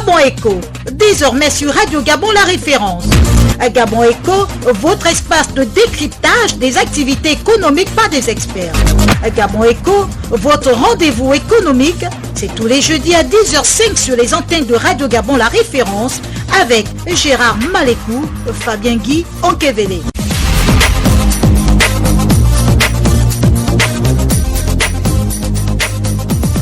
Gabon Echo, désormais sur Radio Gabon La Référence. Gabon Echo, votre espace de décryptage des activités économiques par des experts. Gabon Echo, votre rendez-vous économique, c'est tous les jeudis à 10h05 sur les antennes de Radio Gabon La Référence avec Gérard Malécou, Fabien Guy, Onkevele.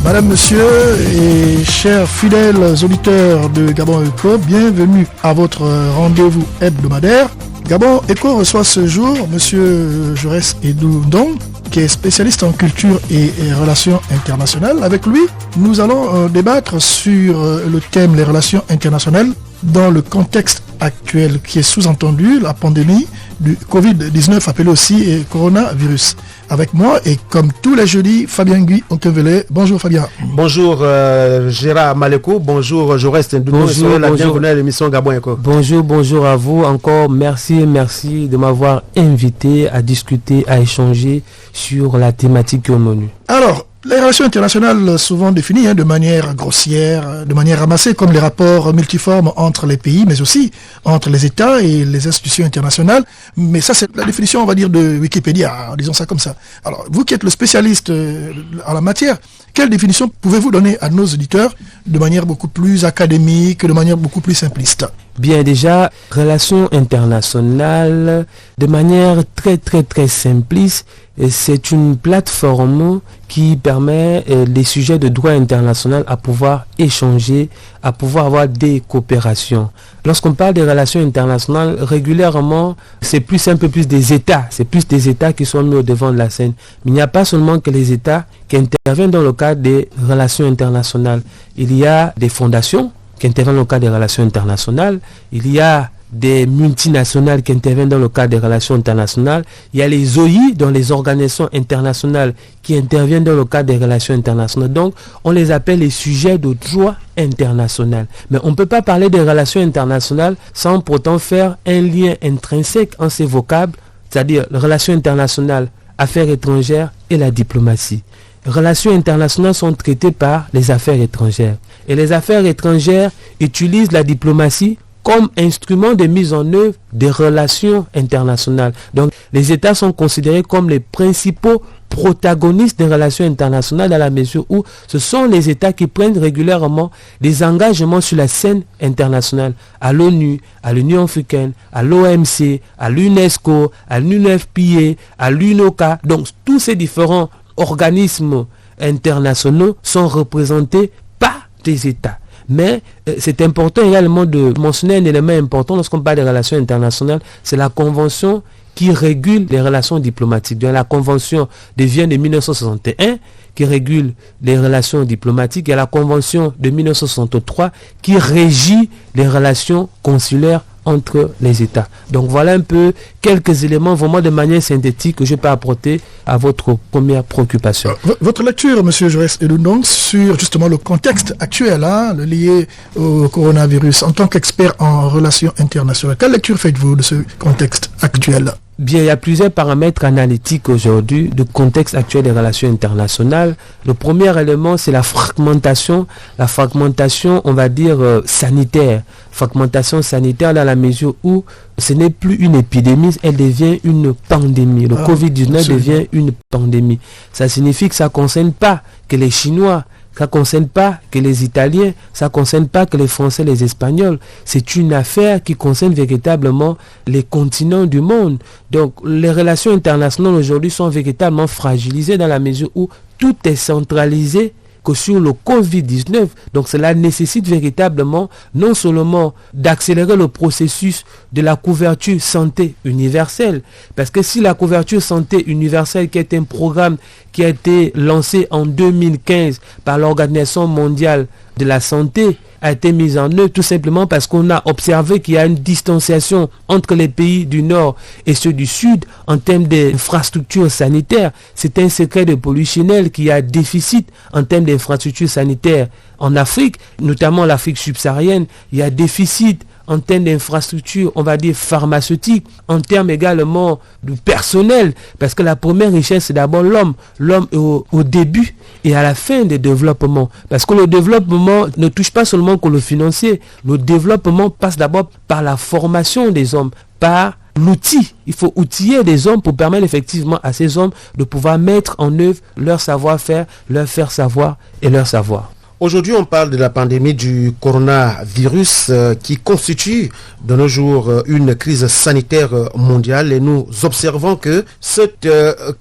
Madame, Monsieur et chers fidèles auditeurs de Gabon Echo, bienvenue à votre rendez-vous hebdomadaire. Gabon Echo reçoit ce jour Monsieur Jaurès Edou Ndong, qui est spécialiste en culture et relations internationales. Avec lui, nous allons débattre sur le thème les relations internationales dans le contexte actuel qui est sous-entendu, la pandémie du Covid-19 appelée aussi coronavirus. Avec moi et comme tous les jeudis, Fabien Guy Onkevele. Bonjour Fabien. Bonjour Gérard Malécou, bonjour Jaurès Edou Ndong. Bonjour, la bienvenue à l'émission Gabon Echo. Bonjour à vous encore. Merci de m'avoir invité à discuter, à échanger sur la thématique au menu. Alors, les relations internationales souvent définies de manière grossière, de manière ramassée, comme les rapports multiformes entre les pays, mais aussi entre les États et les institutions internationales. Mais ça, c'est la définition, on va dire, de Wikipédia, disons ça comme ça. Alors, vous qui êtes le spécialiste en la matière, quelle définition pouvez-vous donner à nos auditeurs de manière beaucoup plus académique, de manière beaucoup plus simpliste ? Bien, déjà, relations internationales, de manière très simpliste, c'est une plateforme qui permet les sujets de droit international à pouvoir échanger, à pouvoir avoir des coopérations. Lorsqu'on parle des relations internationales, régulièrement, c'est un peu plus des États. C'est plus des États qui sont mis au devant de la scène. Mais il n'y a pas seulement que les États qui interviennent dans le cadre des relations internationales. Il y a des fondations qui interviennent dans le cadre des relations internationales. Il y a des multinationales qui interviennent dans le cadre des relations internationales. Il y a les OI, dans les organisations internationales qui interviennent dans le cadre des relations internationales. Donc, on les appelle les sujets de droit international. Mais on ne peut pas parler des relations internationales sans pourtant faire un lien intrinsèque en ces vocables, c'est-à-dire les relations internationales, affaires étrangères et la diplomatie. Les relations internationales sont traitées par les affaires étrangères. Et les affaires étrangères utilisent la diplomatie comme instrument de mise en œuvre des relations internationales. Donc, les États sont considérés comme les principaux protagonistes des relations internationales dans la mesure où ce sont les États qui prennent régulièrement des engagements sur la scène internationale, à l'ONU, à l'Union africaine, à l'OMC, à l'UNESCO, à l'UNFPA, à l'UNOCA. Donc, tous ces différents organismes internationaux sont représentés par des États. Mais c'est important également de mentionner un élément important lorsqu'on parle des relations internationales, c'est la convention qui régule les relations diplomatiques. Donc, la convention de Vienne de 1961 qui régule les relations diplomatiques et la convention de 1963 qui régit les relations consulaires entre les États. Donc voilà un peu quelques éléments vraiment de manière synthétique que je peux apporter à votre première préoccupation. Votre lecture, M. Jaurès Edou Ndong, sur justement le contexte actuel lié au coronavirus, en tant qu'expert en relations internationales, quelle lecture faites-vous de ce contexte actuel ? Bien, il y a plusieurs paramètres analytiques aujourd'hui du contexte actuel des relations internationales. Le premier élément, c'est la fragmentation. La fragmentation, on va dire, sanitaire. Fragmentation sanitaire dans la mesure où ce n'est plus une épidémie, elle devient une pandémie. Le Covid-19 devient une pandémie. Ça signifie que ça ne concerne pas que les Chinois, ça ne concerne pas que les Italiens, ça ne concerne pas que les Français, les Espagnols. C'est une affaire qui concerne véritablement les continents du monde. Donc, les relations internationales aujourd'hui sont véritablement fragilisées dans la mesure où tout est centralisé que sur le Covid-19. Donc cela nécessite véritablement non seulement d'accélérer le processus de la couverture santé universelle, parce que si la couverture santé universelle, qui est un programme qui a été lancé en 2015 par l'Organisation mondiale de la santé, a été mise en œuvre tout simplement parce qu'on a observé qu'il y a une distanciation entre les pays du Nord et ceux du Sud en termes d'infrastructures sanitaires. C'est un secret de polichinelle qu'il y a déficit en termes d'infrastructures sanitaires en Afrique, notamment l'Afrique subsaharienne. Il y a déficit en termes d'infrastructures, on va dire pharmaceutiques, en termes également de personnel, parce que la première richesse, c'est d'abord l'homme. L'homme est au début et à la fin des développements. Parce que le développement ne touche pas seulement que le financier. Le développement passe d'abord par la formation des hommes, par l'outil. Il faut outiller des hommes pour permettre effectivement à ces hommes de pouvoir mettre en œuvre leur savoir-faire, leur faire savoir et leur savoir. Aujourd'hui, on parle de la pandémie du coronavirus qui constitue de nos jours une crise sanitaire mondiale et nous observons que cette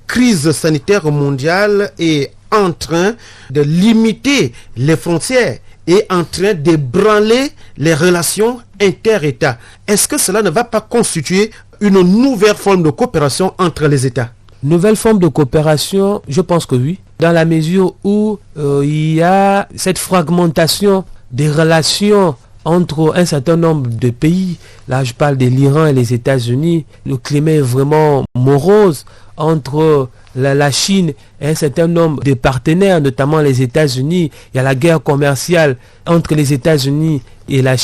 crise sanitaire mondiale est en train de limiter les frontières et en train d'ébranler les relations inter-États. Est-ce que cela ne va pas constituer une nouvelle forme de coopération entre les États? Nouvelle forme de coopération, je pense que oui, dans la mesure où il y a cette fragmentation des relations entre un certain nombre de pays. Là, je parle de l'Iran et les États-Unis. Le climat est vraiment morose entre la Chine et un certain nombre de partenaires, notamment les États-Unis. Il y a la guerre commerciale entre les États-Unis et la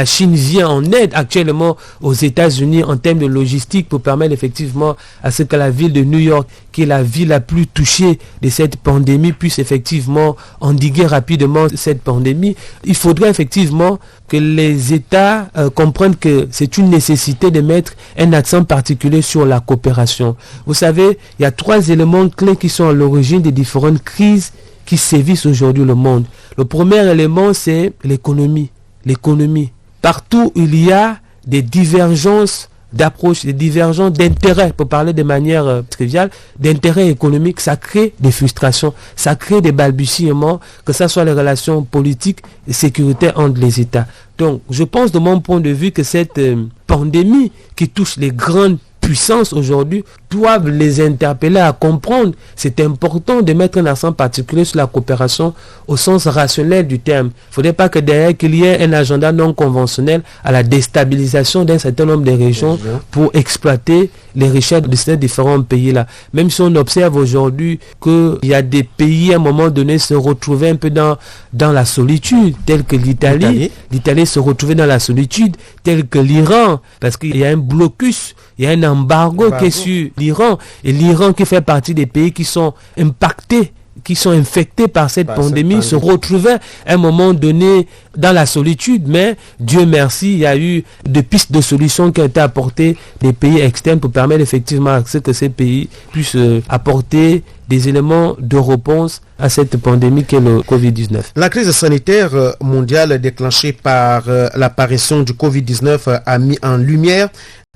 Chine vient en aide actuellement aux États-Unis en termes de logistique pour permettre effectivement à ce que la ville de New York, qui est la ville la plus touchée de cette pandémie, puisse effectivement endiguer rapidement cette pandémie. Il faudrait effectivement que les États comprennent que c'est une nécessité de mettre un accent particulier sur la coopération. Vous savez, il y a 3 éléments clés qui sont à l'origine des différentes crises qui sévissent aujourd'hui le monde. Le premier élément, c'est l'économie. L'économie. Partout où il y a des divergences d'approche, des divergences d'intérêts, pour parler de manière triviale, d'intérêts économiques, ça crée des frustrations, ça crée des balbutiements, que ce soit les relations politiques et sécuritaires entre les États. Donc, je pense de mon point de vue que cette pandémie qui touche les grandes puissances aujourd'hui doivent les interpeller à comprendre. C'est important de mettre un accent particulier sur la coopération au sens rationnel du terme. Il ne faudrait pas que derrière qu'il y ait un agenda non conventionnel à la déstabilisation d'un certain nombre de régions pour exploiter les richesses de ces différents pays-là. Même si on observe aujourd'hui qu'il y a des pays à un moment donné se retrouver un peu dans la solitude, tels que l'Italie. L'Italie se retrouvait dans la solitude, tel que l'Iran, parce qu'il y a un blocus, il y a un embargo qui est sur l'Iran. Et l'Iran qui fait partie des pays qui sont impactés, qui sont infectés par cette pandémie, se retrouvaient à un moment donné dans la solitude. Mais Dieu merci, il y a eu des pistes de solutions qui ont été apportées des pays externes pour permettre effectivement à ce que ces pays puissent apporter des éléments de réponse à cette pandémie qu'est le Covid-19. La crise sanitaire mondiale déclenchée par l'apparition du Covid-19 a mis en lumière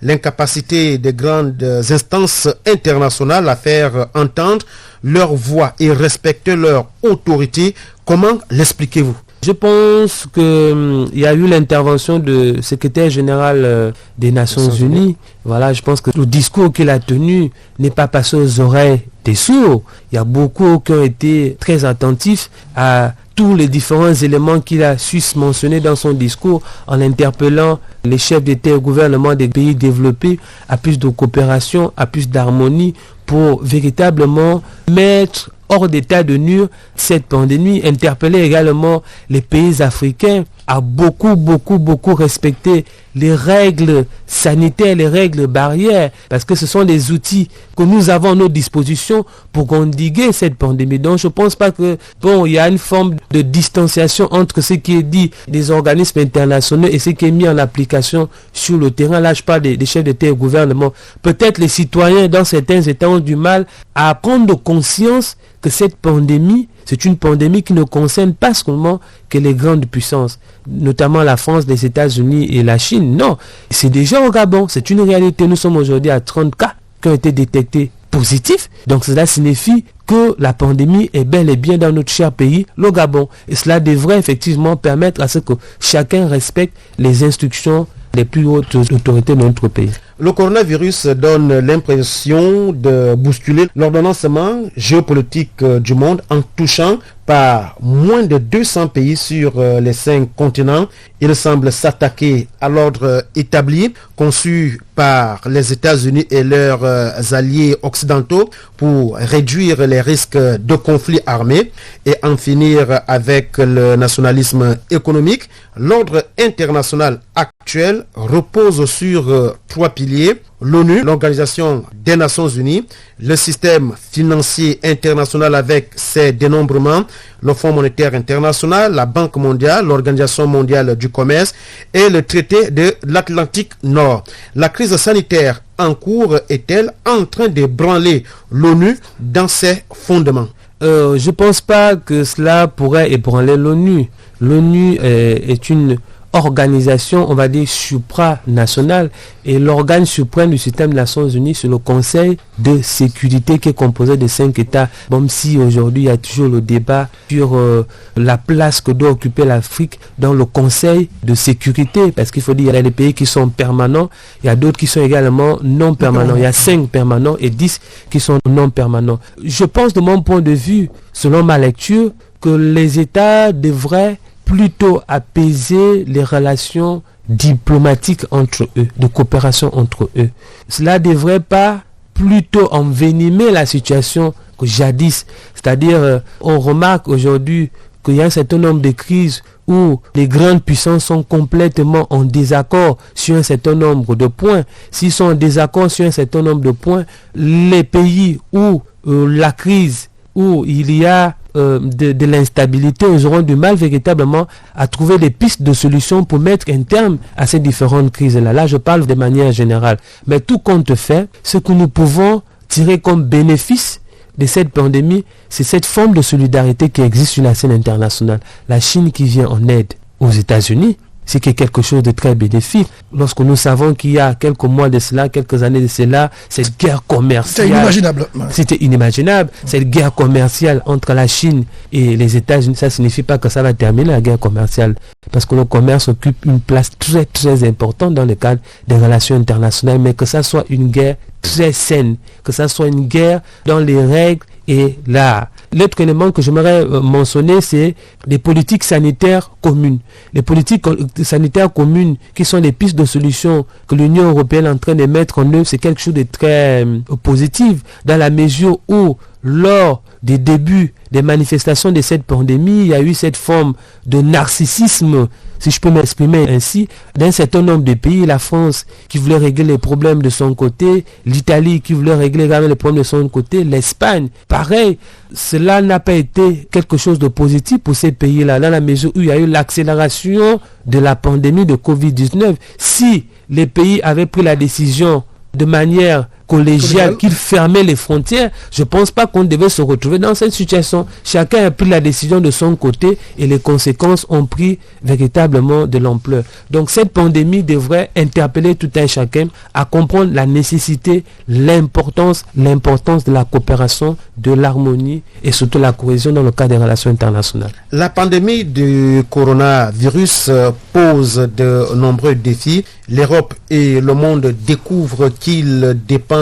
l'incapacité des grandes instances internationales à faire entendre leur voix et respecter leur autorité. Comment l'expliquez-vous? Je pense qu'il y a eu l'intervention du secrétaire général des Nations Unies. Voilà, je pense que le discours qu'il a tenu n'est pas passé aux oreilles des sourds. Il y a beaucoup qui ont été très attentifs à tous les différents éléments qu'il a su mentionner dans son discours en interpellant les chefs d'État et de gouvernement des pays développés à plus de coopération, à plus d'harmonie pour véritablement mettre hors d'état de nuire cette pandémie, interpeller également les pays africains à beaucoup respecter les règles sanitaires, les règles barrières, parce que ce sont les outils que nous avons à notre disposition pour endiguer cette pandémie. Donc je ne pense pas que, il y a une forme de distanciation entre ce qui est dit des organismes internationaux et ce qui est mis en application sur le terrain. Là, je parle des chefs d'État et de gouvernement. Peut-être les citoyens dans certains États ont du mal à prendre conscience que cette pandémie, c'est une pandémie qui ne concerne pas seulement que les grandes puissances, notamment la France, les États-Unis et la Chine. Non, c'est déjà au Gabon, c'est une réalité. Nous sommes aujourd'hui à 30 cas qui ont été détectés positifs. Donc cela signifie que la pandémie est bel et bien dans notre cher pays, le Gabon. Et cela devrait effectivement permettre à ce que chacun respecte les instructions des plus hautes autorités de notre pays. Le coronavirus donne l'impression de bousculer l'ordonnancement géopolitique du monde en touchant par moins de 200 pays sur les 5 continents. Il semble s'attaquer à l'ordre établi, conçu par les États-Unis et leurs alliés occidentaux pour réduire les risques de conflits armés et en finir avec le nationalisme économique. L'ordre international actuel repose sur 3 piliers: l'ONU, l'Organisation des Nations Unies, le système financier international avec ses dénombrements, le Fonds monétaire international, la Banque mondiale, l'Organisation mondiale du commerce et le traité de l'Atlantique Nord. La crise sanitaire en cours est-elle en train d'ébranler l'ONU dans ses fondements? Je ne pense pas que cela pourrait ébranler l'ONU. L'ONU est une organisation, on va dire, supranationale, et l'organe suprême du système des Nations Unies, c'est le Conseil de sécurité qui est composé de 5 États. Même si aujourd'hui il y a toujours le débat sur la place que doit occuper l'Afrique dans le Conseil de sécurité, parce qu'il faut dire qu'il y a des pays qui sont permanents, il y a d'autres qui sont également non permanents. Il y a 5 permanents et 10 qui sont non permanents. Je pense, de mon point de vue, selon ma lecture, que les États devraient plutôt apaiser les relations diplomatiques entre eux, de coopération entre eux. Cela ne devrait pas plutôt envenimer la situation que jadis. C'est-à-dire, on remarque aujourd'hui qu'il y a un certain nombre de crises où les grandes puissances sont complètement en désaccord sur un certain nombre de points. S'ils sont en désaccord sur un certain nombre de points, les pays où la crise, où il y a de l'instabilité, ils auront du mal véritablement à trouver des pistes de solutions pour mettre un terme à ces différentes crises-là. Là, je parle de manière générale. Mais tout compte fait, ce que nous pouvons tirer comme bénéfice de cette pandémie, c'est cette forme de solidarité qui existe sur la scène internationale. La Chine qui vient en aide aux États-Unis, c'est quelque chose de très bénéfique. Lorsque nous savons qu'il y a quelques mois de cela, quelques années de cela, cette guerre commerciale... C'est inimaginable. C'était inimaginable. Cette guerre commerciale entre la Chine et les États-Unis, ça ne signifie pas que ça va terminer la guerre commerciale. Parce que le commerce occupe une place très très importante dans le cadre des relations internationales, mais que ça soit une guerre très saine, que ça soit une guerre dans les règles et l'art. L'autre élément que j'aimerais mentionner, c'est les politiques sanitaires communes. Les politiques sanitaires communes qui sont des pistes de solutions que l'Union européenne est en train de mettre en œuvre, c'est quelque chose de très positif, dans la mesure où, lors des débuts des manifestations de cette pandémie, il y a eu cette forme de narcissisme, si je peux m'exprimer ainsi, d'un certain nombre de pays. La France qui voulait régler les problèmes de son côté, l'Italie qui voulait régler les problèmes de son côté, l'Espagne, pareil. Cela n'a pas été quelque chose de positif pour ces pays-là, dans la mesure où il y a eu l'accélération de la pandémie de Covid-19. Si les pays avaient pris la décision de manière collégiale qu'ils fermaient les frontières, je ne pense pas qu'on devait se retrouver dans cette situation. Chacun a pris la décision de son côté et les conséquences ont pris véritablement de l'ampleur. Donc cette pandémie devrait interpeller tout un chacun à comprendre la nécessité, l'importance de la coopération, de l'harmonie et surtout la cohésion dans le cadre des relations internationales. La pandémie du coronavirus pose de nombreux défis. L'Europe et le monde découvrent qu'ils dépendent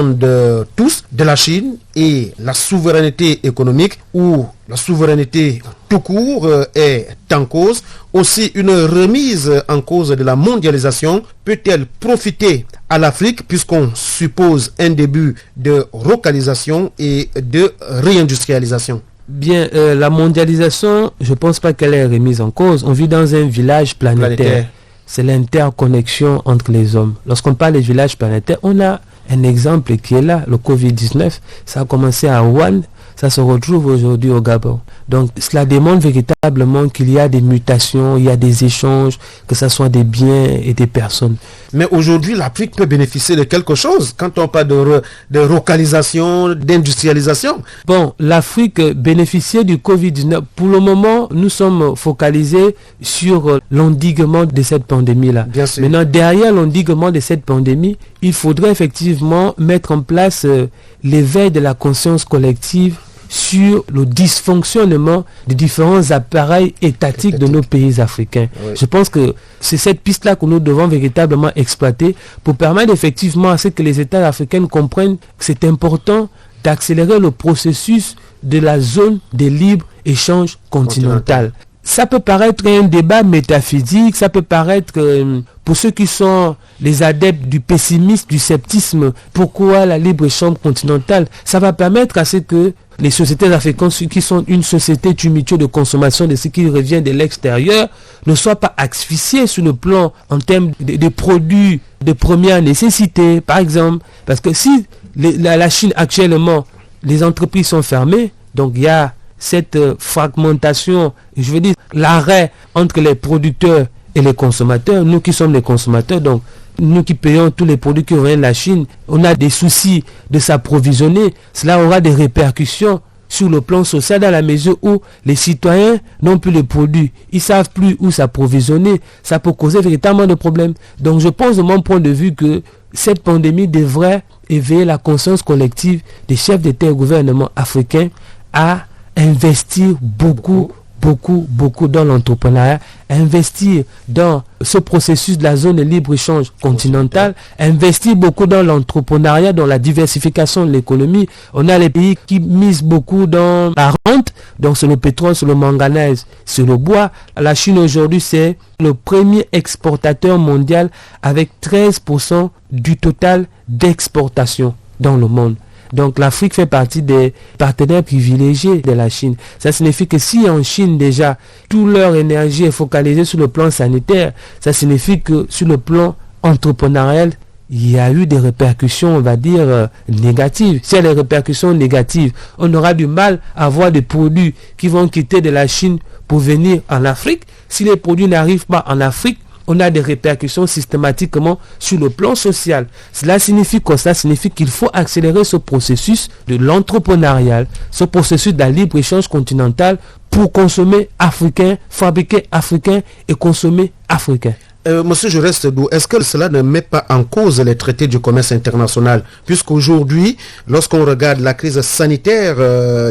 tous de la Chine, et la souveraineté économique ou la souveraineté tout court est en cause. Aussi, une remise en cause de la mondialisation peut-elle profiter à l'Afrique, puisqu'on suppose un début de relocalisation et de réindustrialisation? Bien, la mondialisation, je ne pense pas qu'elle est remise en cause. On vit dans un village planétaire. C'est l'interconnexion entre les hommes. Lorsqu'on parle des villages planétaires, on a un exemple qui est là, le Covid-19. Ça a commencé à Wuhan, ça se retrouve aujourd'hui au Gabon. Donc cela démontre véritablement qu'il y a des mutations, il y a des échanges, que ce soit des biens et des personnes. Mais aujourd'hui, l'Afrique peut bénéficier de quelque chose quand on parle de localisation, d'industrialisation. Bon, l'Afrique bénéficiait du Covid-19. Pour le moment, nous sommes focalisés sur l'endiguement de cette pandémie-là. Bien sûr. Maintenant, derrière l'endiguement de cette pandémie, il faudrait effectivement mettre en place l'éveil de la conscience collective sur le dysfonctionnement des différents appareils étatiques de nos pays africains. Oui. Je pense que c'est cette piste-là que nous devons véritablement exploiter pour permettre effectivement à ce que les États africains comprennent que c'est important d'accélérer le processus de la zone de libre libre-échange continental. Ça peut paraître un débat métaphysique, ça peut paraître, pour ceux qui sont les adeptes du pessimisme, du sceptisme, pourquoi la libre-échange continentale? Ça va permettre à ce que les sociétés africaines, qui sont une société tumultueuse de consommation de ce qui revient de l'extérieur, ne soient pas asphyxiées sur le plan en termes de produits de première nécessité, par exemple. Parce que si la Chine actuellement, les entreprises sont fermées, donc il y a cette fragmentation, je veux dire l'arrêt entre les producteurs et les consommateurs, nous qui sommes les consommateurs, donc nous qui payons tous les produits qui viennent de la Chine, on a des soucis de s'approvisionner, cela aura des répercussions sur le plan social dans la mesure où les citoyens n'ont plus les produits, ils ne savent plus où s'approvisionner, ça peut causer véritablement de problèmes. Donc je pense de mon point de vue que cette pandémie devrait éveiller la conscience collective des chefs d'État et gouvernements africains à investir beaucoup dans l'entrepreneuriat, investir dans ce processus de la zone de libre-échange continentale, investir beaucoup dans l'entrepreneuriat, dans la diversification de l'économie. On a les pays qui misent beaucoup dans la rente, donc sur le pétrole, sur le manganèse, sur le bois. La Chine aujourd'hui, c'est le premier exportateur mondial avec 13% du total d'exportation dans le monde. Donc l'Afrique fait partie des partenaires privilégiés de la Chine. Ça signifie que si en Chine déjà, toute leur énergie est focalisée sur le plan sanitaire, ça signifie que sur le plan entrepreneurial, il y a eu des répercussions, on va dire, négatives. Si il y a des répercussions négatives, on aura du mal à avoir des produits qui vont quitter de la Chine pour venir en Afrique. Si les produits n'arrivent pas en Afrique, on a des répercussions systématiquement sur le plan social. Cela signifie quoi? Cela signifie qu'il faut accélérer ce processus de l'entrepreneurial, ce processus de la libre-échange continental pour consommer africain, fabriquer africain et consommer africain. Monsieur Jaurès Sédou, est-ce que cela ne met pas en cause les traités du commerce international? Puisqu'aujourd'hui, lorsqu'on regarde la crise sanitaire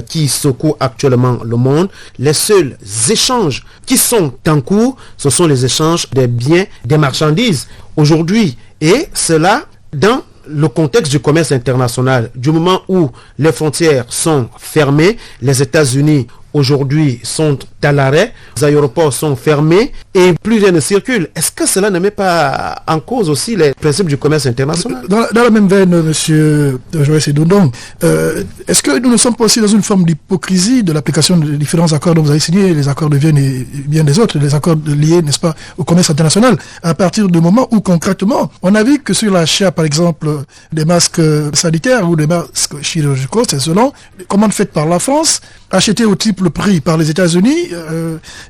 qui secoue actuellement le monde, les seuls échanges qui sont en cours, ce sont les échanges des biens, des marchandises aujourd'hui. Et cela dans le contexte du commerce international, du moment où les frontières sont fermées, les États-Unis aujourd'hui sont à l'arrêt, les aéroports sont fermés et plus rien ne circule. Est-ce que cela ne met pas en cause aussi les principes du commerce international? Dans la même veine, monsieur Joël Sédoudon, est-ce que nous ne sommes pas aussi dans une forme d'hypocrisie de l'application des différents accords dont vous avez signé, les accords de Vienne et bien des autres, les accords liés, n'est-ce pas, au commerce international, à partir du moment où concrètement, on a vu que sur l'achat, par exemple, des masques sanitaires ou des masques chirurgicaux, c'est selon les commandes faites par la France, acheté au triple prix par les États-Unis,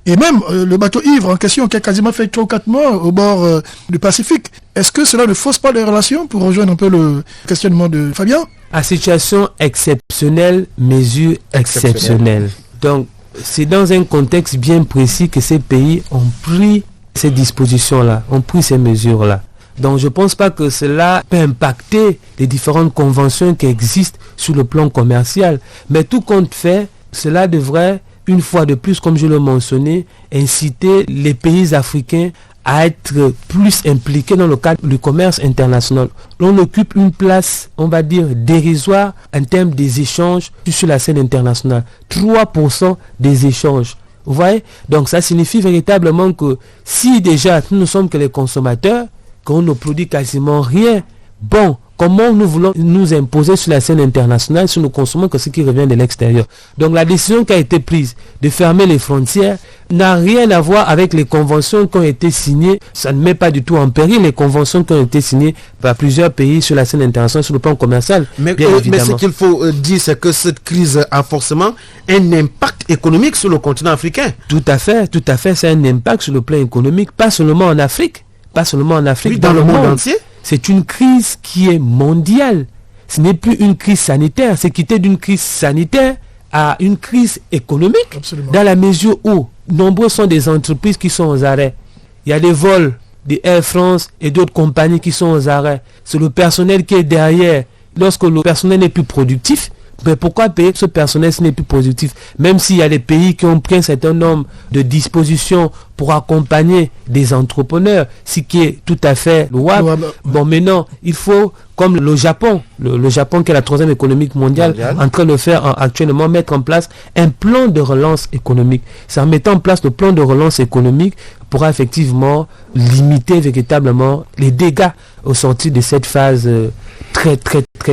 et même le bateau ivre en question qui a quasiment fait 3 ou 4 mois au bord du Pacifique. Est-ce que cela ne fausse pas les relations, pour rejoindre un peu le questionnement de Fabien? À situation exceptionnelle, mesure exceptionnelle. Donc, c'est dans un contexte bien précis que ces pays ont pris ces dispositions-là, ont pris ces mesures-là. Donc, je ne pense pas que cela peut impacter les différentes conventions qui existent sur le plan commercial. Mais tout compte fait, cela devrait, une fois de plus, comme je l'ai mentionné, inciter les pays africains à être plus impliqués dans le cadre du commerce international. On occupe une place, on va dire, dérisoire en termes des échanges sur la scène internationale. 3% des échanges. Vous voyez? Donc ça signifie véritablement que si déjà nous ne sommes que les consommateurs, qu'on ne produit quasiment rien, bon, comment nous voulons nous imposer sur la scène internationale si nous consommons que ce qui revient de l'extérieur? Donc la décision qui a été prise de fermer les frontières n'a rien à voir avec les conventions qui ont été signées. Ça ne met pas du tout en péril les conventions qui ont été signées par plusieurs pays sur la scène internationale, sur le plan commercial. Mais ce qu'il faut dire, c'est que cette crise a forcément un impact économique sur le continent africain. Tout à fait. C'est un impact sur le plan économique, pas seulement en Afrique. Oui, dans le monde entier. C'est une crise qui est mondiale. Ce n'est plus une crise sanitaire. C'est quitter d'une crise sanitaire à une crise économique. Absolument. Dans la mesure où nombreux sont des entreprises qui sont aux arrêts. Il y a des vols de Air France et d'autres compagnies qui sont aux arrêts. C'est le personnel qui est derrière. Lorsque le personnel n'est plus productif, mais pourquoi payer ce personnel s'il n'est plus productif? Même s'il y a des pays qui ont pris un certain nombre de dispositions pour accompagner des entrepreneurs, ce qui est tout à fait louable. Bon, maintenant, il faut comme le Japon, le Japon qui est la troisième économique mondiale, en train de faire actuellement, mettre en place un plan de relance économique. C'est en mettant en place le plan de relance économique pourra effectivement limiter véritablement les dégâts au sortir de cette phase très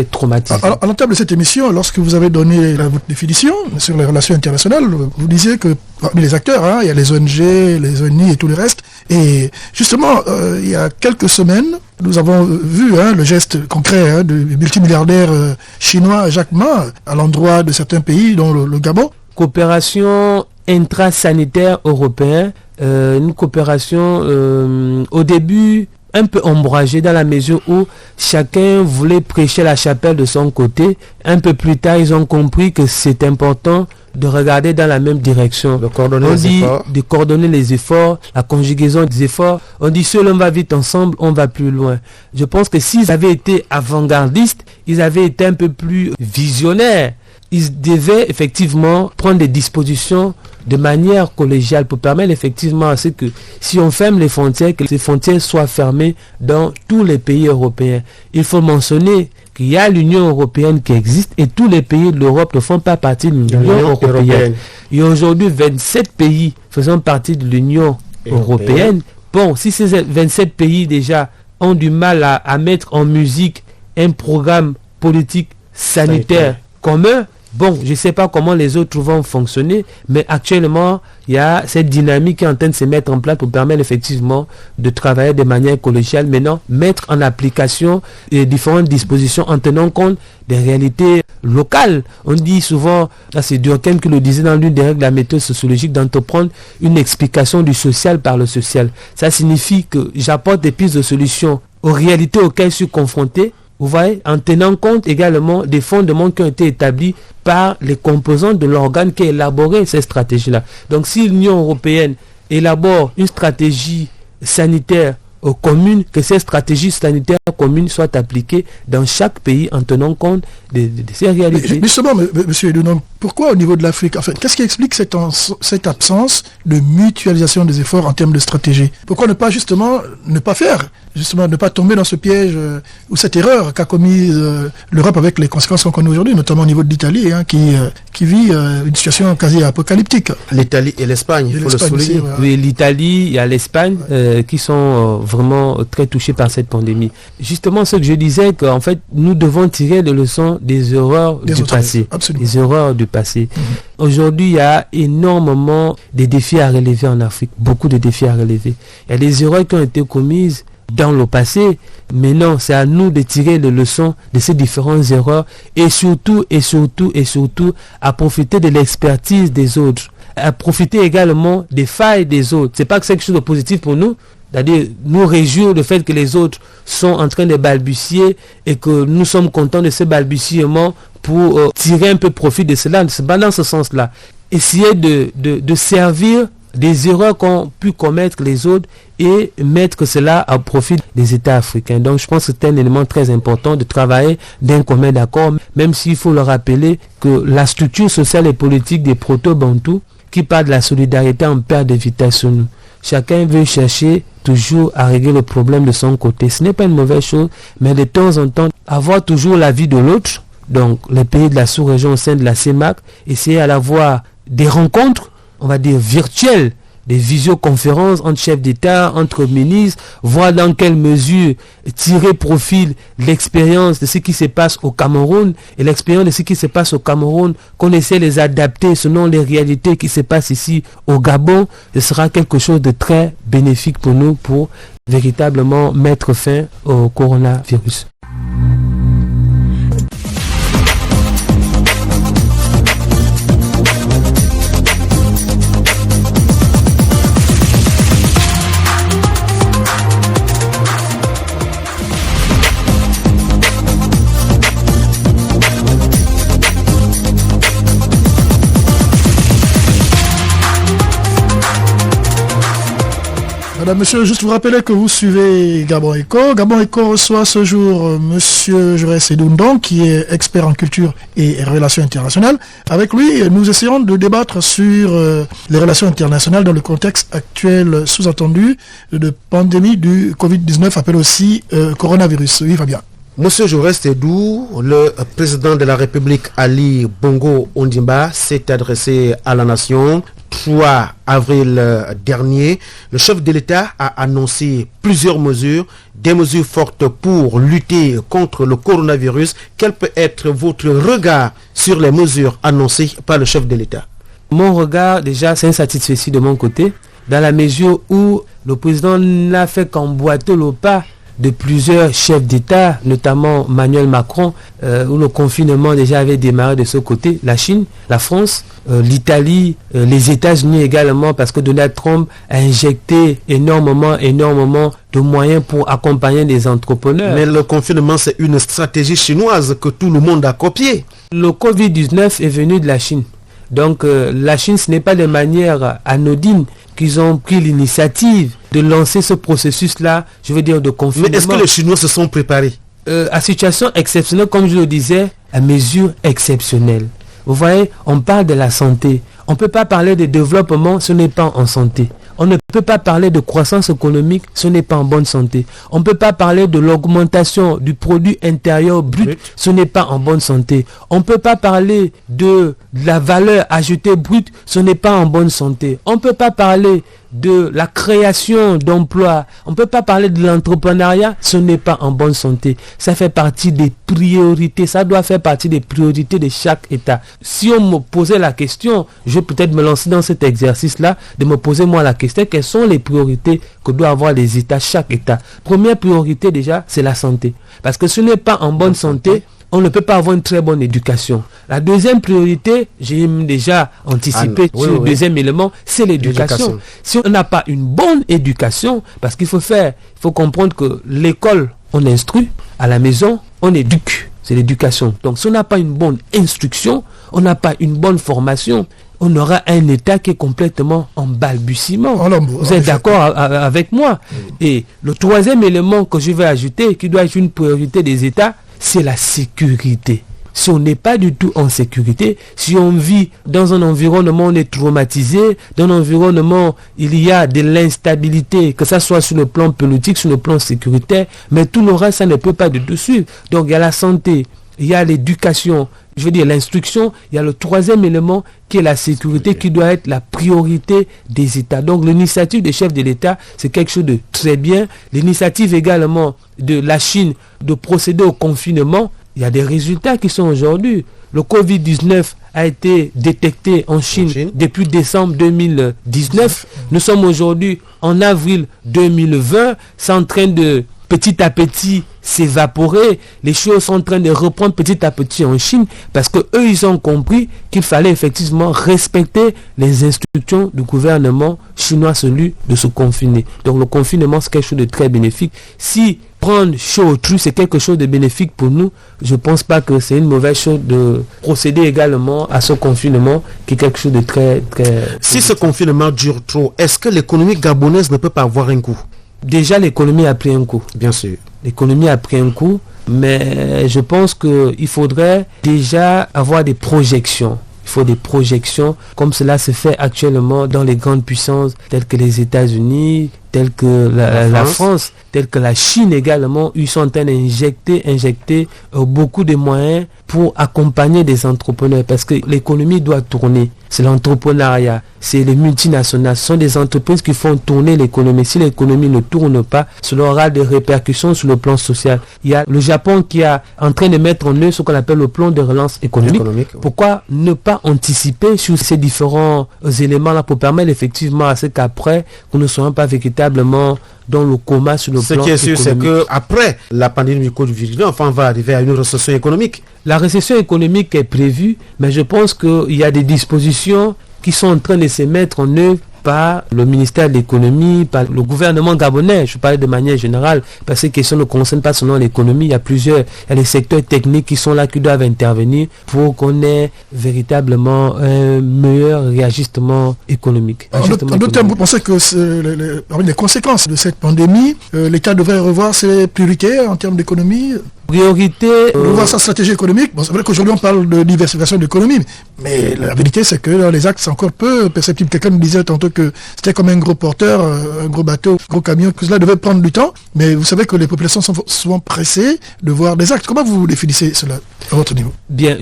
traumatisante. À l'entame de cette émission, lorsque vous avez donné votre définition sur les relations internationales, vous disiez que parmi les acteurs, il y a les ONG, les ONI et tout le reste. Et justement, il y a quelques semaines, nous avons vu le geste concret du multimilliardaire chinois Jack Ma à l'endroit de certains pays, dont le Gabon. Coopération intrasanitaire européenne, une coopération au début un peu ombragée dans la mesure où chacun voulait prêcher la chapelle de son côté. Un peu plus tard, ils ont compris que c'est important de regarder dans la même direction. De coordonner les efforts, la conjugaison des efforts. On dit seul on va vite, ensemble on va plus loin. Je pense que s'ils avaient été avant-gardistes, ils avaient été un peu plus visionnaires. Ils devaient effectivement prendre des dispositions de manière collégiale pour permettre effectivement à ce que si on ferme les frontières, que ces frontières soient fermées dans tous les pays européens. Il faut mentionner qu'il y a l'Union européenne qui existe et tous les pays de l'Europe ne font pas partie de l'Union européenne. Il y a aujourd'hui 27 pays faisant partie de l'Union européenne. Bon, si ces 27 pays déjà ont du mal à mettre en musique un programme politique sanitaire commun, bon, je ne sais pas comment les autres vont fonctionner, mais actuellement, il y a cette dynamique qui est en train de se mettre en place pour permettre effectivement de travailler de manière collégiale. Maintenant, mettre en application les différentes dispositions en tenant compte des réalités locales. On dit souvent, c'est Durkheim qui le disait dans l'une des règles de la méthode sociologique, d'entreprendre une explication du social par le social. Ça signifie que j'apporte des pistes de solutions aux réalités auxquelles je suis confronté. Vous voyez, en tenant compte également des fondements qui ont été établis par les composants de l'organe qui a élaboré ces stratégies-là. Donc si l'Union européenne élabore une stratégie sanitaire commune, que ces stratégies sanitaires communes soient appliquées dans chaque pays en tenant compte de ces réalités. Mais justement, M. Edounom, pourquoi au niveau de l'Afrique, enfin, qu'est-ce qui explique cette absence de mutualisation des efforts en termes de stratégie? Pourquoi ne pas faire, ne pas tomber dans ce piège ou cette erreur qu'a commise l'Europe avec les conséquences qu'on connaît aujourd'hui, notamment au niveau de l'Italie, qui vit une situation quasi apocalyptique. L'Italie et l'Espagne, il faut le souligner. Voilà. Oui, l'Italie, il y a l'Espagne qui sont vraiment très touchés par cette pandémie. Justement, ce que je disais, qu'en fait, nous devons tirer des leçons des erreurs du passé. Absolument. Des erreurs du passé. Aujourd'hui, il y a énormément de défis à relever en Afrique. Beaucoup de défis à relever. Il y a des erreurs qui ont été commises dans le passé, mais non, c'est à nous de tirer les leçons de ces différentes erreurs et surtout à profiter de l'expertise des autres, à profiter également des failles des autres. C'est pas que c'est quelque chose de positif pour nous, c'est-à-dire nous réjouir du fait que les autres sont en train de balbutier et que nous sommes contents de ce balbutiement pour tirer un peu profit de cela. C'est pas dans ce sens-là. Essayer de servir des erreurs qu'ont pu commettre les autres et mettre cela à profit des États africains. Donc je pense que c'est un élément très important de travailler d'un commun accord, même s'il faut le rappeler que la structure sociale et politique des proto-bantous qui parle de la solidarité en perd de vitesse sur nous. Chacun veut chercher toujours à régler le problème de son côté. Ce n'est pas une mauvaise chose, mais de temps en temps, avoir toujours l'avis de l'autre, donc les pays de la sous-région au sein de la CEMAC, essayer à avoir des rencontres, on va dire virtuelles, des visioconférences entre chefs d'État, entre ministres, voir dans quelle mesure tirer profit de l'expérience de ce qui se passe au Cameroun et l'expérience de ce qui se passe au Cameroun, qu'on essaie de les adapter selon les réalités qui se passent ici au Gabon. Ce sera quelque chose de très bénéfique pour nous pour véritablement mettre fin au coronavirus. Madame, monsieur, juste vous rappeler que vous suivez Gabon Eco. Gabon Eco reçoit ce jour monsieur Jaurès Edundong, qui est expert en culture et relations internationales. Avec lui, nous essayons de débattre sur les relations internationales dans le contexte actuel sous-entendu de pandémie du Covid-19, appelé aussi coronavirus. Oui, Fabien. Monsieur Jaurès Sédou, le président de la République Ali Bongo Ondimba s'est adressé à la nation. 3 avril dernier, le chef de l'État a annoncé plusieurs mesures, des mesures fortes pour lutter contre le coronavirus. Quel peut être votre regard sur les mesures annoncées par le chef de l'État? Mon regard, déjà, c'est insatisfait de mon côté, dans la mesure où le président n'a fait qu'emboîter le pas de plusieurs chefs d'État, notamment Emmanuel Macron, où le confinement déjà avait démarré de ce côté, la Chine, la France, l'Italie, les États-Unis également, parce que Donald Trump a injecté énormément de moyens pour accompagner les entrepreneurs. Mais le confinement, c'est une stratégie chinoise que tout le monde a copiée. Le Covid-19 est venu de la Chine. Donc la Chine, ce n'est pas de manière anodine qu'ils ont pris l'initiative de lancer ce processus-là, je veux dire de confinement. Mais est-ce que les Chinois se sont préparés? À situation exceptionnelle, comme je le disais, à mesure exceptionnelle. Vous voyez, on parle de la santé. On ne peut pas parler de développement, ce n'est pas en santé. On ne peut pas parler de croissance économique, ce n'est pas en bonne santé. On ne peut pas parler de l'augmentation du produit intérieur brut, ce n'est pas en bonne santé. On ne peut pas parler de la valeur ajoutée brute, ce n'est pas en bonne santé. On ne peut pas parler de la création d'emplois, on ne peut pas parler de l'entrepreneuriat, ce n'est pas en bonne santé. Ça fait partie des priorités, ça doit faire partie des priorités de chaque État. Si on me posait la question, je vais peut-être me lancer dans cet exercice-là, de me poser moi la question, quelles sont les priorités que doivent avoir les États, chaque État. Première priorité déjà, c'est la santé. Parce que ce n'est pas en bonne santé, on ne peut pas avoir une très bonne éducation. La deuxième priorité, j'ai déjà anticipé sur le deuxième élément, c'est l'éducation. Si on n'a pas une bonne éducation, parce qu'il faut comprendre que l'école, on instruit, à la maison, on éduque. C'est l'éducation. Donc si on n'a pas une bonne instruction, on n'a pas une bonne formation, on aura un État qui est complètement en balbutiement. Vous êtes d'accord avec moi? Et le troisième élément que je vais ajouter, qui doit être une priorité des États, c'est la sécurité. Si on n'est pas du tout en sécurité, si on vit dans un environnement où on est traumatisé, dans un environnement il y a de l'instabilité, que ça soit sur le plan politique, sur le plan sécuritaire, mais tout le reste, ça ne peut pas du tout suivre. Donc il y a la santé, il y a l'éducation, je veux dire l'instruction, il y a le troisième élément qui est la sécurité, qui doit être la priorité des États. Donc l'initiative des chefs de l'État, c'est quelque chose de très bien. L'initiative également de la Chine de procéder au confinement, il y a des résultats qui sont aujourd'hui. Le Covid-19 a été détecté en Chine depuis décembre 2019. Nous sommes aujourd'hui en avril 2020. C'est en train de petit à petit s'évaporer. Les choses sont en train de reprendre petit à petit en Chine parce que eux ils ont compris qu'il fallait effectivement respecter les instructions du gouvernement chinois, celui de se confiner. Donc le confinement c'est quelque chose de très bénéfique. Si prendre chaud au trou c'est quelque chose de bénéfique pour nous, je pense pas que c'est une mauvaise chose de procéder également à ce confinement qui est quelque chose de très Si ce confinement dure trop, est-ce que l'économie gabonaise ne peut pas avoir un coup? Déjà, l'économie a pris un coup. Bien sûr. L'économie a pris un coup, mais je pense qu'il faudrait déjà avoir des projections. Il faut des projections, comme cela se fait actuellement dans les grandes puissances, telles que les États-Unis, telles que la France, telles que la Chine également. Ils sont en train d'injecter beaucoup de moyens pour accompagner des entrepreneurs, parce que l'économie doit tourner. C'est l'entrepreneuriat, c'est les multinationales, ce sont des entreprises qui font tourner l'économie. Si l'économie ne tourne pas, cela aura des répercussions sur le plan social. Il y a le Japon qui est en train de mettre en œuvre ce qu'on appelle le plan de relance économique. Pourquoi ne pas anticiper sur ces différents éléments-là pour permettre effectivement à ce qu'après, nous ne soyons pas véritablement dans le coma sur le plan économique. Ce qui est sûr, c'est qu'après la pandémie du Covid-19, enfin, on va arriver à une récession économique. La récession économique est prévue, mais je pense qu'il y a des dispositions qui sont en train de se mettre en œuvre par le ministère de l'économie, par le gouvernement gabonais. Je parle de manière générale, parce que ces questions ne concernent pas seulement l'économie. Il y a les secteurs techniques qui sont là, qui doivent intervenir pour qu'on ait véritablement un meilleur réajustement économique. En d'autres termes, vous pensez que parmi les conséquences de cette pandémie, l'État devrait revoir ses priorités en termes d'économie? Priorité. Revoir sa stratégie économique. Bon, c'est vrai qu'aujourd'hui on parle de diversification de l'économie, mais la vérité c'est que dans les actes c'est encore peu perceptible. Quelqu'un nous disait tantôt que c'était comme un gros porteur, un gros bateau, un gros camion, que cela devait prendre du temps, mais vous savez que les populations sont souvent pressées de voir des actes. Comment vous définissez cela à votre niveau? Bien,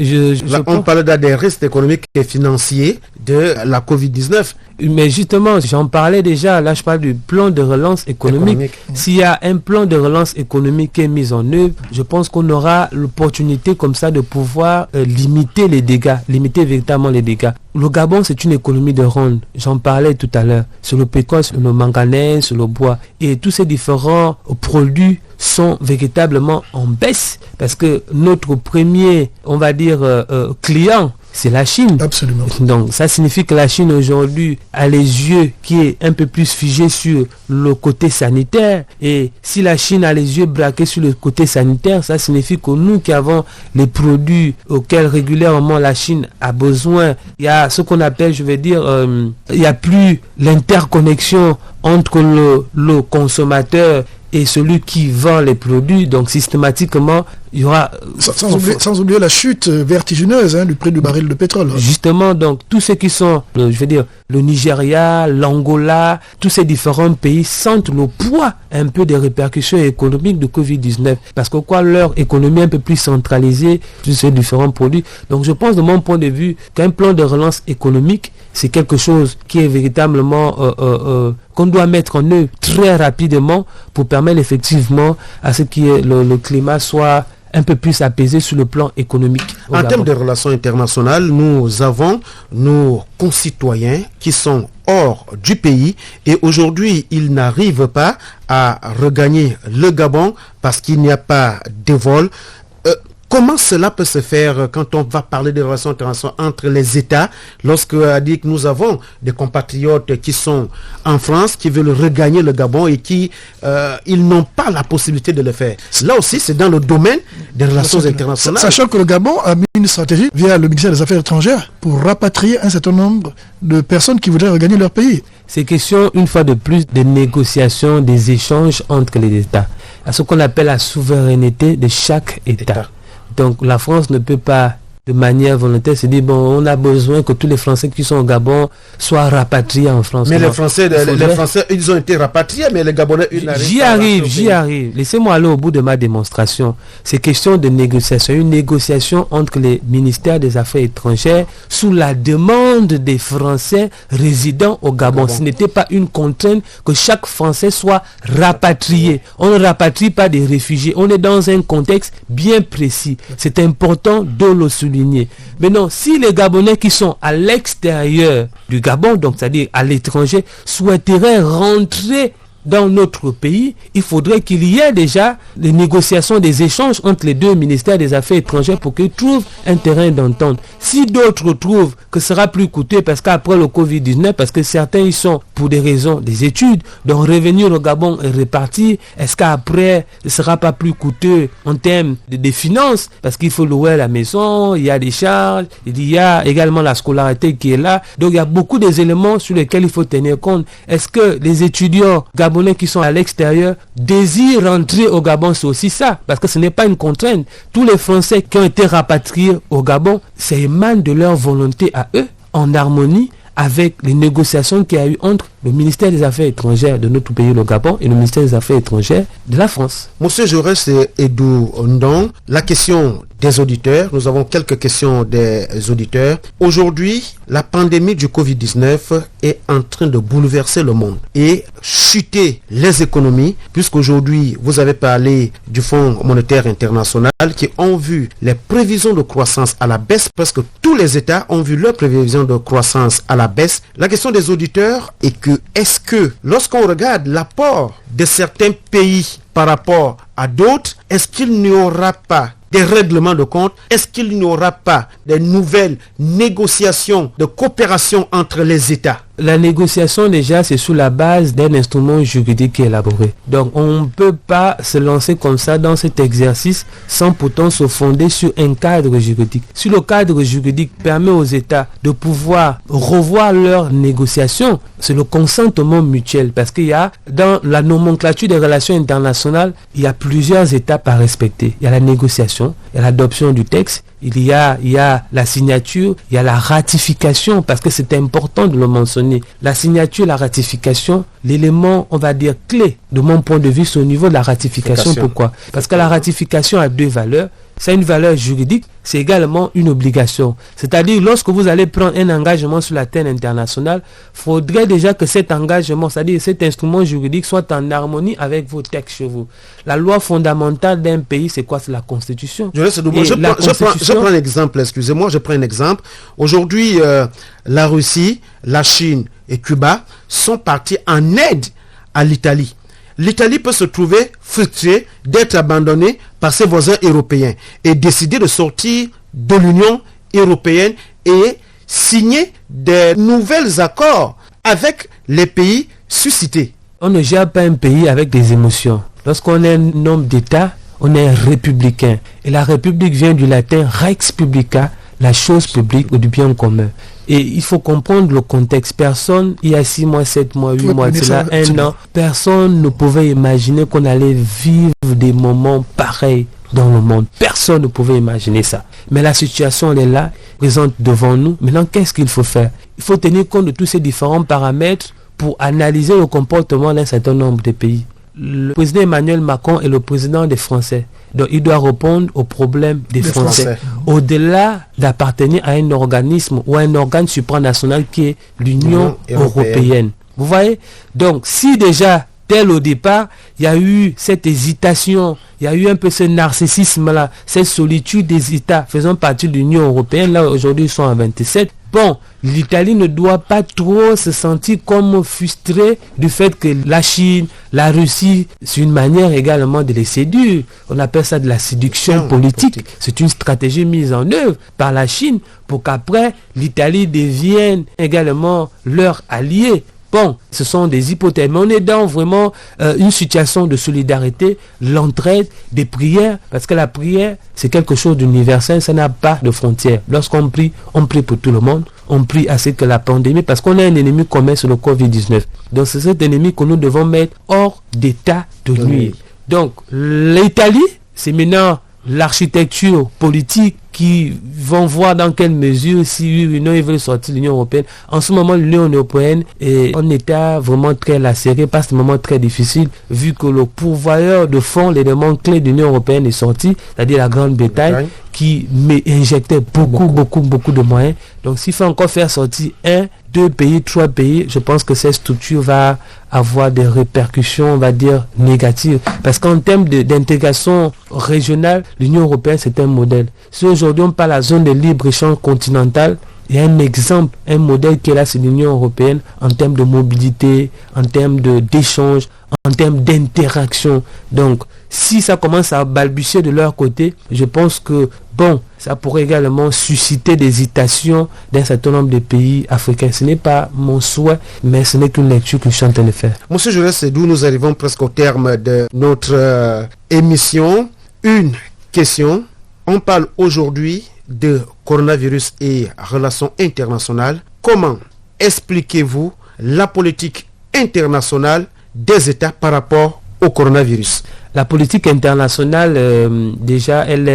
on parle des risques économiques et financiers de la Covid-19. Mais justement, j'en parlais déjà, là je parle du plan de relance économique. S'il y a un plan de relance économique qui est mis en œuvre, je pense qu'on aura l'opportunité comme ça de pouvoir limiter les dégâts, limiter véritablement les dégâts. Le Gabon, c'est une économie de ronde. J'en parlais tout à l'heure. Sur le pétrole, sur le manganèse, sur le bois. Et tous ces différents produits sont véritablement en baisse parce que notre premier, on va dire, client, c'est la Chine. Absolument. Donc ça signifie que la Chine aujourd'hui a les yeux qui est un peu plus figé sur le côté sanitaire. Et si la Chine a les yeux braqués sur le côté sanitaire, ça signifie que nous qui avons les produits auxquels régulièrement la Chine a besoin, il y a ce qu'on appelle, je vais dire, il n'y a plus l'interconnexion entre le consommateur et celui qui vend les produits. Donc systématiquement il y aura sans oublier la chute vertigineuse du prix du baril de pétrole. Justement, donc tous ceux qui sont, je veux dire, le Nigeria, l'Angola, tous ces différents pays sentent le poids un peu des répercussions économiques de Covid-19 parce que leur économie est un peu plus centralisée sur ces différents produits. Donc je pense de mon point de vue qu'un plan de relance économique, c'est quelque chose qui est véritablement qu'on doit mettre en œuvre très rapidement pour permettre effectivement à ce que le climat soit un peu plus apaisé sur le plan économique. En termes de relations internationales, nous avons nos concitoyens qui sont hors du pays et aujourd'hui, ils n'arrivent pas à regagner le Gabon parce qu'il n'y a pas de vol. Comment cela peut se faire quand on va parler des relations internationales entre les États, lorsque dit que nous avons des compatriotes qui sont en France, qui veulent regagner le Gabon et qui ils n'ont pas la possibilité de le faire. Là aussi, c'est dans le domaine des relations internationales. Sachant que le Gabon a mis une stratégie via le ministère des Affaires étrangères pour rapatrier un certain nombre de personnes qui voudraient regagner leur pays. C'est question, une fois de plus, de négociations, des échanges entre les États. À ce qu'on appelle la souveraineté de chaque État. Donc la France ne peut pas de manière volontaire se dire on a besoin que tous les Français qui sont au Gabon soient rapatriés en France. Mais les Français, ils ont été rapatriés, mais les Gabonais, j'y arrive. Laissez-moi aller au bout de ma démonstration. C'est question de négociation, une négociation entre les ministères des Affaires étrangères sous la demande des Français résidant au Gabon. Ce n'était pas une contrainte que chaque Français soit rapatrié. On ne rapatrie pas des réfugiés. On est dans un contexte bien précis. C'est important de le souligner. Maintenant, si les Gabonais qui sont à l'extérieur du Gabon, donc c'est-à-dire à l'étranger, souhaiteraient rentrer dans notre pays, il faudrait qu'il y ait déjà des négociations, des échanges entre les deux ministères des Affaires étrangères pour qu'ils trouvent un terrain d'entente. Si d'autres trouvent que ce sera plus coûteux parce qu'après le Covid-19, parce que certains y sont pour des raisons, des études, donc revenir au Gabon et repartir, est-ce qu'après ce ne sera pas plus coûteux en termes de finances parce qu'il faut louer la maison, il y a des charges, il y a également la scolarité qui est là. Donc il y a beaucoup d'éléments sur lesquels il faut tenir compte. Est-ce que les étudiants gabonais qui sont à l'extérieur désirent rentrer au Gabon? C'est aussi ça, parce que ce n'est pas une contrainte. Tous les Français qui ont été rapatriés au Gabon, ça émane de leur volonté à eux, en harmonie avec les négociations qu'il y a eu entre le ministère des Affaires étrangères de notre pays, le Gabon, et le ministère des Affaires étrangères de la France. Monsieur Jaurès et Edou Ndong, la question des auditeurs, nous avons quelques questions des auditeurs. Aujourd'hui, la pandémie du Covid-19 est en train de bouleverser le monde et chuter les économies, puisqu'aujourd'hui, vous avez parlé du Fonds monétaire international qui ont vu les prévisions de croissance à la baisse. Presque tous les États ont vu leurs prévisions de croissance à la baisse. La question des auditeurs est que est-ce que lorsqu'on regarde l'apport de certains pays par rapport à d'autres, est-ce qu'il n'y aura pas des règlements de compte? Est-ce qu'il n'y aura pas de nouvelles négociations de coopération entre les États? la négociation déjà c'est sous la base d'un instrument juridique élaboré. Donc on ne peut pas se lancer comme ça dans cet exercice sans pourtant se fonder sur un cadre juridique. Si le cadre juridique permet aux États de pouvoir revoir leurs négociations, c'est le consentement mutuel, parce qu'il y a dans la nomenclature des relations internationales, il y a plusieurs étapes à respecter. Il y a la négociation, il y a l'adoption du texte, il y a la signature, il y a la ratification, parce que c'est important de le mentionner. La signature, la ratification, l'élément, on va dire, clé de mon point de vue, c'est au niveau de la ratification. Pourquoi? Parce que la ratification a deux valeurs. C'est une valeur juridique, c'est également une obligation. C'est-à-dire, lorsque vous allez prendre un engagement sur la scène internationale, il faudrait déjà que cet engagement, c'est-à-dire cet instrument juridique, soit en harmonie avec vos textes chez vous. La loi fondamentale d'un pays, c'est quoi? C'est la Constitution. Je prends un exemple, excusez-moi, je prends un exemple. Aujourd'hui, la Russie, la Chine et Cuba sont partis en aide à l'Italie. L'Italie peut se trouver frustrée d'être abandonnée par ses voisins européens et décider de sortir de l'Union européenne et signer des nouveaux accords avec les pays suscités. On ne gère pas un pays avec des émotions. Lorsqu'on est un homme d'État, on est un républicain. Et la République vient du latin rex publica, la chose publique ou du bien commun. Et il faut comprendre le contexte. Personne, il y a 6 mois, 7 mois, 8 mois, cela, 1 an, personne ne pouvait imaginer qu'on allait vivre des moments pareils dans le monde. Personne ne pouvait imaginer ça. Mais la situation, elle est là, présente devant nous. Maintenant, qu'est-ce qu'il faut faire? Il faut tenir compte de tous ces différents paramètres pour analyser le comportement d'un certain nombre de pays. Le président Emmanuel Macron est le président des Français. Donc il doit répondre aux problèmes des Français. Au-delà d'appartenir à un organisme ou à un organe supranational qui est l'Union européenne. Vous voyez? Donc si déjà, dès le départ, il y a eu cette hésitation, il y a eu un peu ce narcissisme-là, cette solitude des États faisant partie de l'Union européenne, là aujourd'hui ils sont à 27. Bon, l'Italie ne doit pas trop se sentir comme frustrée du fait que la Chine, la Russie, c'est une manière également de les séduire. On appelle ça de la séduction politique. C'est une stratégie mise en œuvre par la Chine pour qu'après, l'Italie devienne également leur allié. Bon, ce sont des hypothèses, mais on est dans vraiment une situation de solidarité, l'entraide, des prières, parce que la prière, c'est quelque chose d'universel, ça n'a pas de frontières. Lorsqu'on prie pour tout le monde, on prie à ce que la pandémie, parce qu'on a un ennemi commun sur le Covid-19. Donc c'est cet ennemi que nous devons mettre hors d'état de nuire. Donc l'Italie, c'est maintenant l'architecture politique qui vont voir dans quelle mesure, si oui ou non, ils veulent sortir de l'Union européenne. En ce moment, l'Union européenne est en état vraiment très lacéré, passe un moment très difficile, vu que le pourvoyeur de fonds, l'élément clé de l'Union européenne est sorti, c'est-à-dire la Grande-Bretagne, qui injectait beaucoup de moyens. Donc s'il faut encore faire sortir 1, 2 pays, 3 pays, je pense que cette structure va avoir des répercussions, on va dire, négatives. Parce qu'en termes d'intégration régionale, l'Union européenne, c'est un modèle. Si aujourd'hui on parle de la zone de libre-échange continentale, il y a un exemple, un modèle qui est là, c'est l'Union européenne en termes de mobilité, en termes d'échange, en termes d'interaction. Donc, si ça commence à balbutier de leur côté, je pense que, bon, ça pourrait également susciter des hésitations d'un certain nombre de pays africains. Ce n'est pas mon souhait, mais ce n'est qu'une lecture que je suis en train de faire. Monsieur Jaurès, c'est d'où nous arrivons presque au terme de notre émission. Une question. On parle aujourd'hui de coronavirus et relations internationales. Comment expliquez-vous la politique internationale des États par rapport au coronavirus? La politique internationale, déjà, elle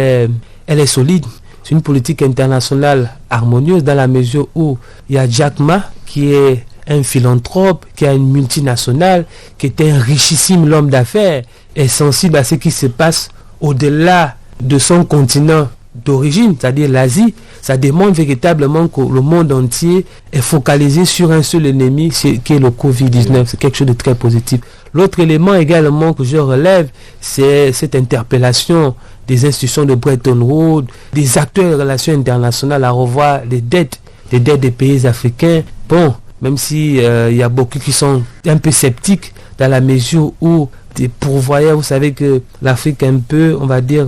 est solide. C'est une politique internationale harmonieuse dans la mesure où il y a Jack Ma, qui est un philanthrope, qui a une multinationale, qui est un richissime homme d'affaires, est sensible à ce qui se passe au-delà de son continent d'origine, c'est-à-dire l'Asie. Ça démontre véritablement que le monde entier est focalisé sur un seul ennemi, qui est le Covid-19. C'est quelque chose de très positif. L'autre élément également que je relève, c'est cette interpellation des institutions de Bretton Woods, des acteurs de relations internationales à revoir les dettes des pays africains. Bon, même si il y a beaucoup qui sont un peu sceptiques dans la mesure où des pourvoyeurs, vous savez que l'Afrique est un peu, on va dire,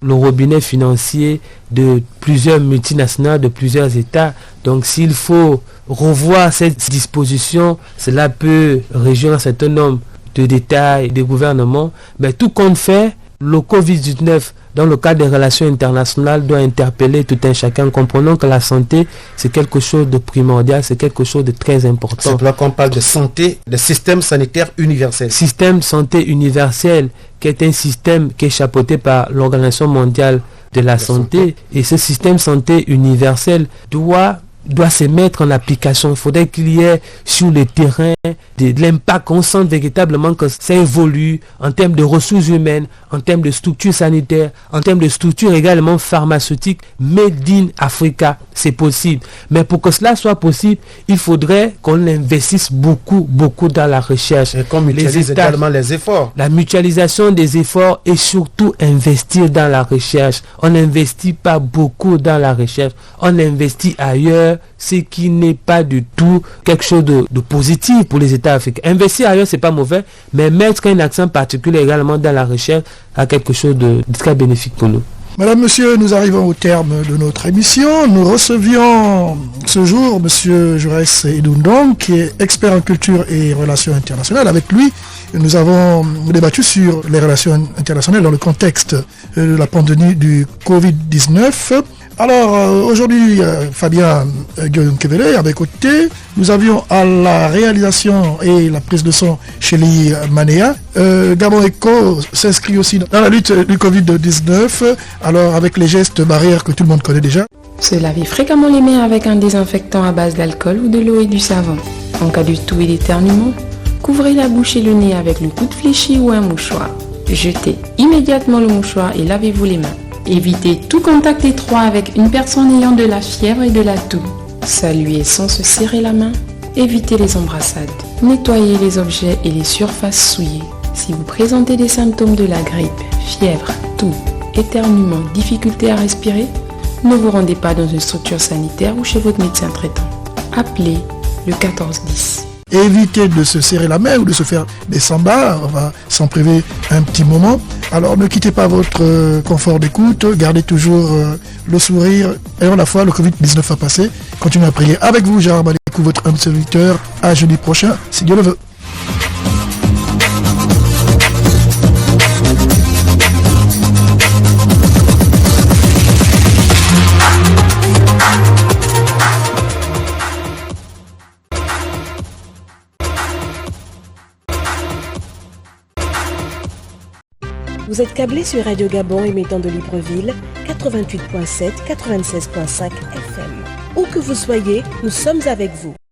le robinet financier de plusieurs multinationales, de plusieurs États. Donc s'il faut revoir cette disposition, cela peut réduire un certain nombre de détails des gouvernements. Mais tout compte fait, le Covid-19, dans le cadre des relations internationales, doit interpeller tout un chacun. Comprenons que la santé, c'est quelque chose de primordial, c'est quelque chose de très important. C'est là qu'on parle de santé, de système sanitaire universel. Système santé universel, qui est un système qui est chapeauté par l'Organisation mondiale de la santé. Et ce système santé universel doit se mettre en application. Il faudrait qu'il y ait sur le terrain de l'impact, qu'on sente véritablement que ça évolue en termes de ressources humaines, en termes de structures sanitaires, en termes de structures également pharmaceutiques, made in Africa. C'est possible. Mais pour que cela soit possible, il faudrait qu'on investisse beaucoup dans la recherche. Et qu'on mutualise également les efforts. La mutualisation des efforts et surtout investir dans la recherche. On n'investit pas beaucoup dans la recherche. On investit ailleurs, ce qui n'est pas du tout quelque chose de positif pour les États africains. Investir ailleurs, c'est pas mauvais, mais mettre un accent particulier également dans la recherche a quelque chose de très bénéfique pour nous. Madame, Monsieur, nous arrivons au terme de notre émission. Nous recevions ce jour Monsieur Jaurès Edundong, qui est expert en culture et relations internationales. Avec lui, nous avons débattu sur les relations internationales dans le contexte de la pandémie du Covid-19. Alors, aujourd'hui, Fabien Guillaume-Kevele, avec côté, nous avions à la réalisation et la prise de son Chélie Manéa. Gabon Eco s'inscrit aussi dans la lutte du Covid-19, alors avec les gestes barrières que tout le monde connaît déjà. Se laver fréquemment les mains avec un désinfectant à base d'alcool ou de l'eau et du savon. En cas de toux et d'éternuement, couvrez la bouche et le nez avec le coude fléchi ou un mouchoir. Jetez immédiatement le mouchoir et lavez-vous les mains. Évitez tout contact étroit avec une personne ayant de la fièvre et de la toux. Saluez sans se serrer la main. Évitez les embrassades. Nettoyez les objets et les surfaces souillées. Si vous présentez des symptômes de la grippe, fièvre, toux, éternuement, difficulté à respirer, ne vous rendez pas dans une structure sanitaire ou chez votre médecin traitant. Appelez le 1410. Évitez de se serrer la main ou de se faire des sambas, on va s'en priver un petit moment. Alors ne quittez pas votre confort d'écoute, gardez toujours le sourire. Et à la fois, le Covid-19 va passer. Continuez à prier avec vous, Gérard Balikou, votre humble serviteur. À jeudi prochain, si Dieu le veut. Vous êtes câblé sur Radio Gabon émettant de Libreville, 88.7, 96.5 FM. Où que vous soyez, nous sommes avec vous.